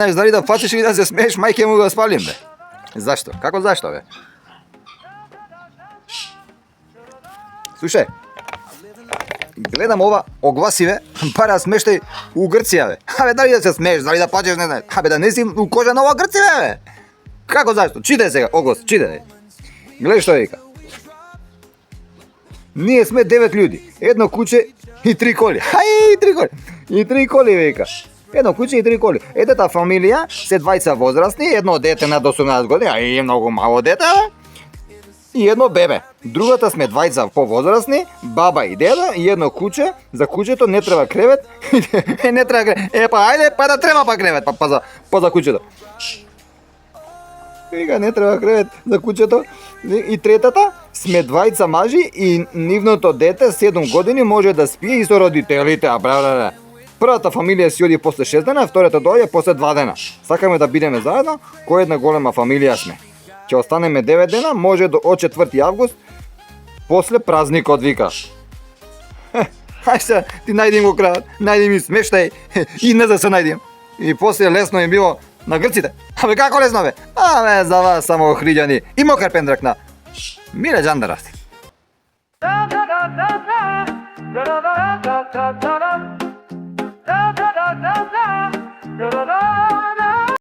Знаеш, дали да плачеш или да се смееш, мајке му го спалим, бе. Зашто? Како зашто, бе? Слушај, гледам ова огласиве, пара смештај у Грција, бе. Абе, дали да се смееш, дали да плачеш, не знаеш. Абе, да не си у кожа на ова Грција, бе. Како зашто? Читай сега, оглас, читай. Гледај што вика. Ние сме 9 луѓе, едно куче и 3 коли. Хај, 3 коли. И 3 коли, вика. Едно куче и 3 коли. Едната фамилија се двајца возрастни, едно дете над 18 години, а и многу мало дете, бе. И едно бебе. Другата сме двајца повозрастни, баба и дедо и едно куче. За кучето не треба кревет. Не треба кревет. Па ајде, па да треба па кревет, па за кучето. Вика, не треба кревет за кучето. И третата сме двајца мажи и нивното дете 7 години може да спие и со родителите, а бра. Првата фамилија си оди после 6 дена, втората доаѓа после 2 дена. Сакаме да бидеме заедно, кој една голема фамилија сме. Ќе останеме 9 дена, може од 4 август, после празникот, вика. Хај се, ти најди го крајот, најди ми смештај и не за се најдим. И после лесно им било на грците. Абе, како лесно, бе? Абе, за вас само охриѓани и мокар пендрак на Миле Джандарасти. Da da da da